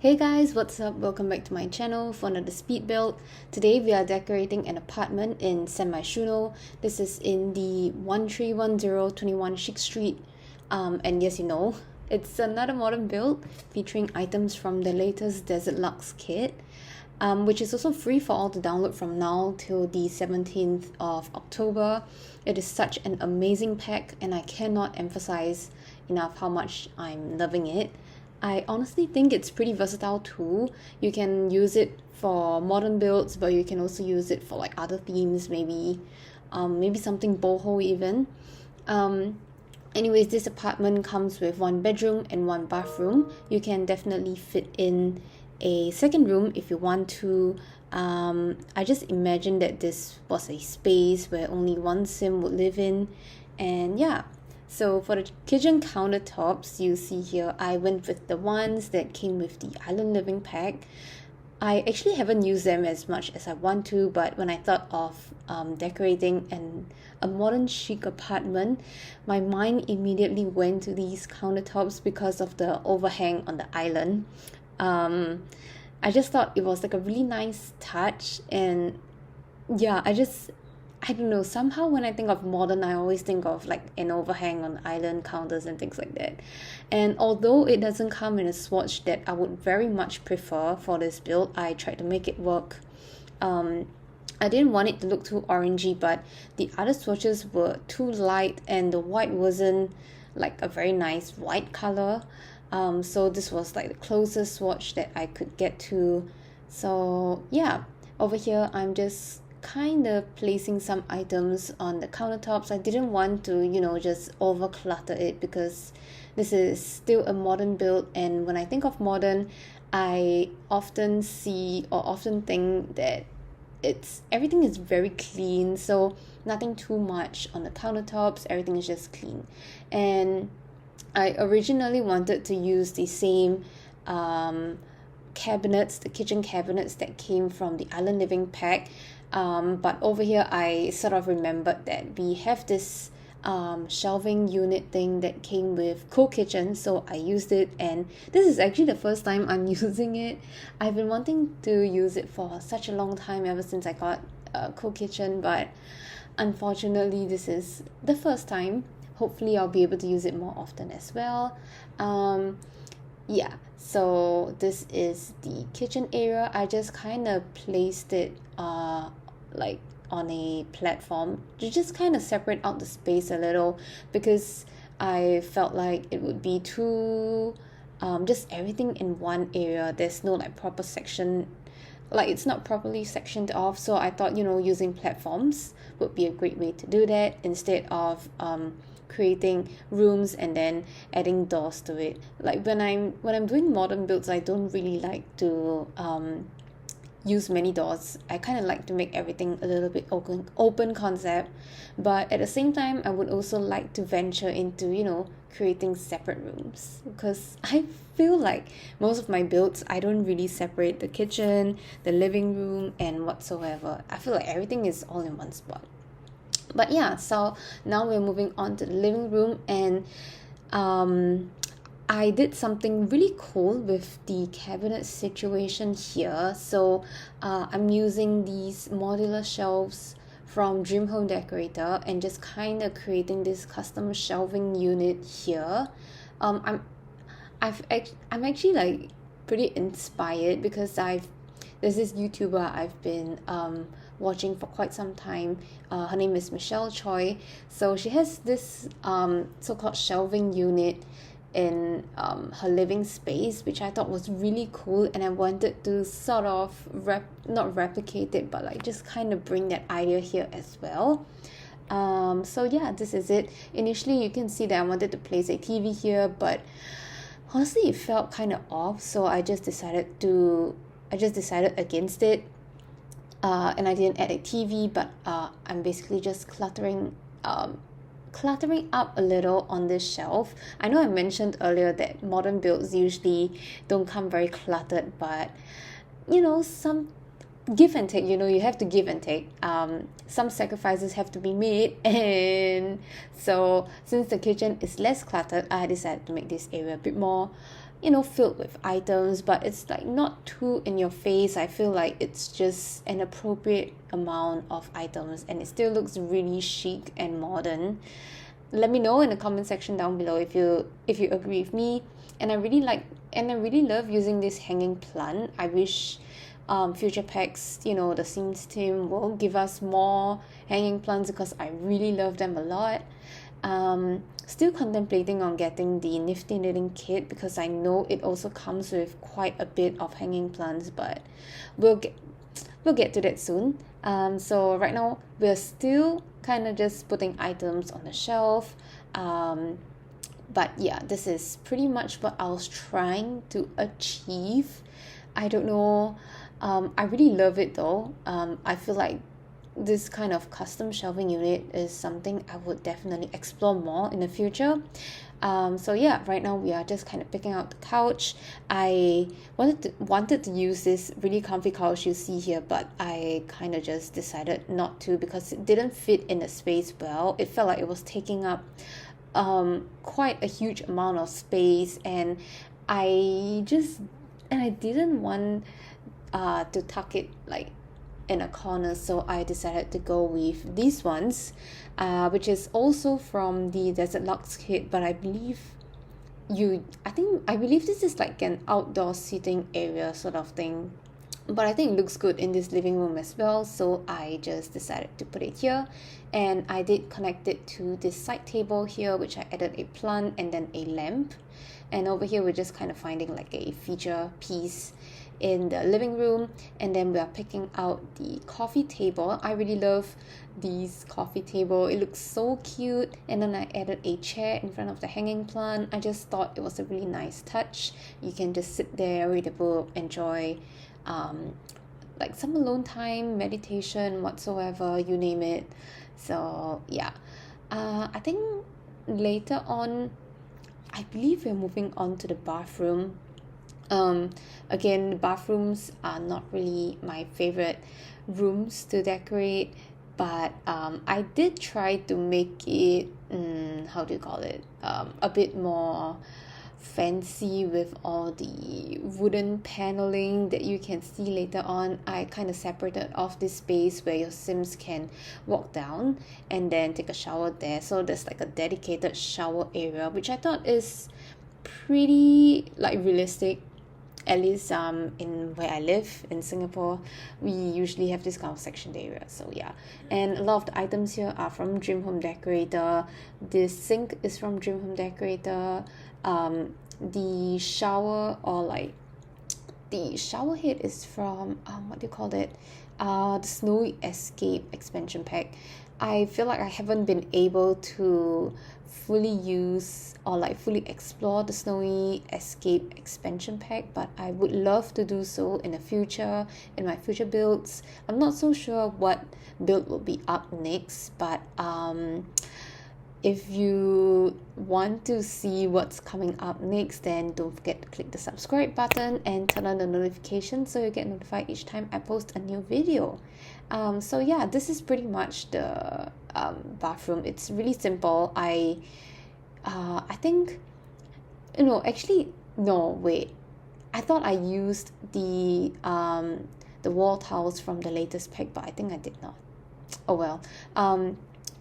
Hey guys, what's up? Welcome back to my channel for another speed build. Today we are decorating an apartment in San Myshuno. This is in the 131021 Chic Street. And yes, it's another modern build featuring items from the latest Desert Luxe kit, which is also free for all to download from now till the 17th of October. It is such an amazing pack and I cannot emphasize enough how much I'm loving it. I honestly think it's pretty versatile too. You can use it for modern builds, but you can also use it for like other themes, maybe something boho even. Anyways, this apartment comes with one bedroom and one bathroom. You can definitely fit in a second room if you want to. I just imagined that this was a space where only one sim would live in, and yeah. So for the kitchen countertops, you see here, I went with the ones that came with the Island Living pack. I actually haven't used them as much as I want to, but when I thought of decorating a modern chic apartment, my mind immediately went to these countertops because of the overhang on the island. I just thought it was like a really nice touch, and yeah, I don't know, somehow when I think of modern, I always think of like an overhang on island counters and things like that. And although it doesn't come in a swatch that I would very much prefer for this build, I tried to make it work. I didn't want it to look too orangey, but the other swatches were too light and the white wasn't like a very nice white color. So this was like the closest swatch that I could get to. So yeah, over here I'm just kind of placing some items on the countertops. I didn't want to just over clutter it because this is still a modern build, and when I think of modern, I often see or often think that everything is very clean, so nothing too much on the countertops, everything is just clean. And I originally wanted to use the same cabinets, the kitchen cabinets that came from the Island Living pack, but over here I sort of remembered that we have this shelving unit thing that came with co-kitchen, so I used it, and this is actually the first time I'm using it. I've been wanting to use it for such a long time, ever since I got a co-kitchen, but unfortunately this is the first time. Hopefully I'll be able to use it more often as well. Yeah, so this is the kitchen area. I just kind of placed it like on a platform to just kind of separate out the space a little, because I felt like it would be too just everything in one area. There's no like proper section, like it's not properly sectioned off, so I thought using platforms would be a great way to do that instead of creating rooms and then adding doors to it. Like when I'm doing modern builds, I don't really like to use many doors. I kind of like to make everything a little bit open concept, but at the same time I would also like to venture into creating separate rooms, because I feel like most of my builds I don't really separate the kitchen, the living room, and whatsoever. I feel like everything is all in one spot. But yeah, so now we're moving on to the living room, and I did something really cool with the cabinet situation here. So I'm using these modular shelves from Dream Home Decorator and just kind of creating this custom shelving unit here. I'm actually like pretty inspired because there's this YouTuber I've been watching for quite some time. Her name is Michelle Choi. So she has this so-called shelving unit in her living space, which I thought was really cool, and I wanted to sort of not replicate it, but like just kind of bring that idea here as well. So yeah, this is it. Initially you can see that I wanted to place a TV here, but honestly it felt kind of off, so I just decided against it, and I didn't add a TV, but I'm basically just cluttering up a little on this shelf. I know I mentioned earlier that modern builds usually don't come very cluttered, but some give and take. You have to give and take. Some sacrifices have to be made, and so since the kitchen is less cluttered, I decided to make this area a bit more filled with items, but it's like not too in your face. I feel like it's just an appropriate amount of items, and it still looks really chic and modern. Let me know in the comment section down below if you agree with me. And I really love using this hanging plant. I wish future packs, the Sims team will give us more hanging plants, because I really love them a lot. Still contemplating on getting the Nifty Knitting Kit, because I know it also comes with quite a bit of hanging plants, but we'll get to that soon. So right now we're still kind of just putting items on the shelf. But yeah, this is pretty much what I was trying to achieve. I don't know. I really love it though. I feel like this kind of custom shelving unit is something I would definitely explore more in the future. So yeah, right now we are just kind of picking out the couch. I wanted to use this really comfy couch you see here, but I kind of just decided not to, because it didn't fit in the space well. It felt like it was taking up quite a huge amount of space, and I didn't want to tuck it like in a corner, so I decided to go with these ones, which is also from the Desert Luxe kit, but I believe this is like an outdoor seating area sort of thing, but I think it looks good in this living room as well, so I just decided to put it here. And I did connect it to this side table here, which I added a plant and then a lamp. And over here we're just kind of finding like a feature piece in the living room. And then we are picking out the coffee table. I really love this coffee table. It looks so cute. And then I added a chair in front of the hanging plant. I just thought it was a really nice touch. You can just sit there, read a book, enjoy like some alone time, meditation, whatsoever, you name it. So yeah, I think later on, I believe we're moving on to the bathroom. Again, the bathrooms are not really my favorite rooms to decorate, but I did try to make it, a bit more fancy with all the wooden paneling that you can see later on. I kind of separated off this space where your Sims can walk down and then take a shower there. So there's like a dedicated shower area, which I thought is pretty like realistic. At least in where I live in Singapore, we usually have this kind of sectioned area. So yeah, and a lot of the items here are from Dream Home Decorator. This sink is from Dream Home Decorator. The shower, or like the shower head, is from the Snowy Escape expansion pack. I feel like I haven't been able to fully use or like fully explore the Snowy Escape expansion pack, but I would love to do so in the future, in my future builds. I'm not so sure what build will be up next, but if you want to see what's coming up next, then don't forget to click the subscribe button and turn on the notification so you get notified each time I post a new video. So yeah, this is pretty much the bathroom. It's really simple. I think, actually, no, wait. I thought I used the wall tiles from the latest pack, but I think I did not. Oh well.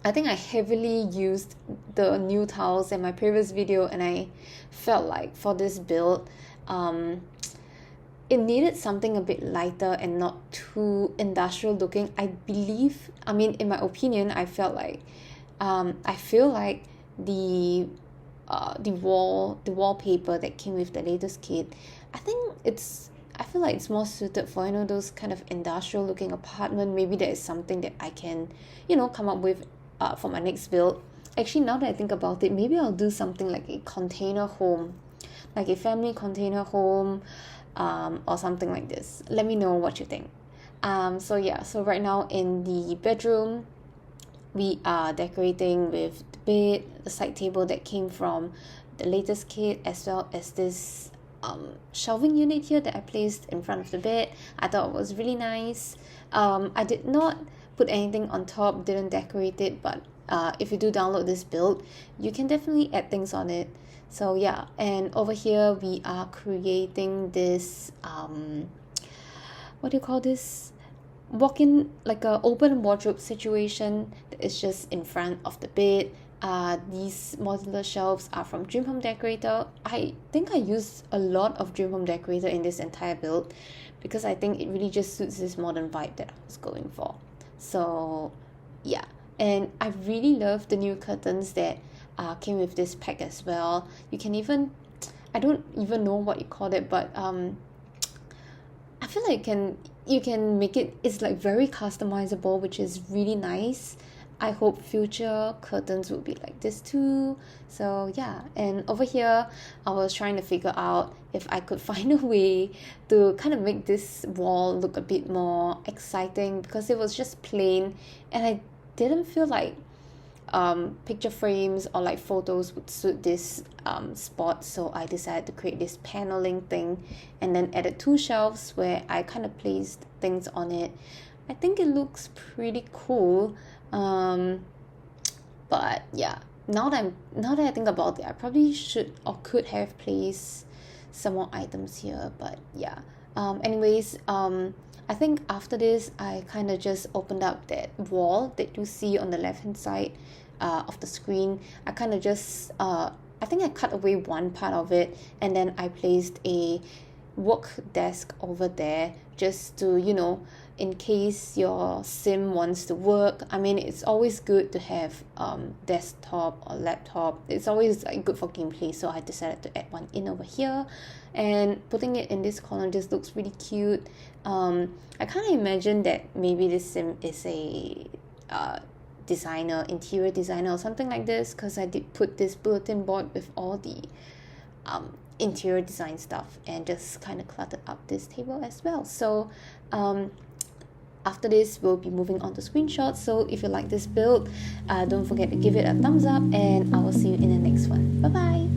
I think I heavily used the new tiles in my previous video, and I felt like for this build, it needed something a bit lighter and not too industrial looking. In my opinion, I feel like the wallpaper that came with the latest kit, I feel like it's more suited for those kind of industrial looking apartment. Maybe that is something that I can come up with for my next build. Actually, now that I think about it, maybe I'll do something like a container home, like a family container home, or something like this. Let me know what you think. So right now in the bedroom, we are decorating with the bed, the side table that came from the latest kit, as well as this shelving unit here that I placed in front of the bed. I thought it was really nice. I did not put anything on top, didn't decorate it, but if you do download this build, you can definitely add things on it. So yeah, and over here we are creating this what do you call this, walk-in, like a open wardrobe situation that is just in front of the bed. These modular shelves are from Dream Home Decorator. I think I used a lot of Dream Home Decorator in this entire build because I think it really just suits this modern vibe that I was going for. So yeah, and I really love the new curtains that came with this pack as well. You can even, I don't even know what you call it, but I feel like you can make it, it's like very customizable, which is really nice. I hope future curtains will be like this too. So yeah, and over here I was trying to figure out if I could find a way to kind of make this wall look a bit more exciting, because it was just plain and I didn't feel like picture frames or like photos would suit this spot. So I decided to create this paneling thing and then added 2 shelves where I kind of placed things on it. I think it looks pretty cool. But yeah, now that I think about it, I probably should or could have placed some more items here. But yeah, anyways, I think after this I kind of just opened up that wall that you see on the left hand side of the screen. I kind of just I think I cut away one part of it, and then I placed a work desk over there just to, you know, in case your sim wants to work. I mean, it's always good to have desktop or laptop. It's always like good for gameplay, so I decided to add one in over here, and putting it in this corner just looks really cute. I kind of imagine that maybe this sim is a designer, interior designer or something like this, because I did put this bulletin board with all the interior design stuff and just kind of cluttered up this table as well. So after this we'll be moving on to screenshots. So if you like this build, don't forget to give it a thumbs up, and I will see you in the next one. Bye bye.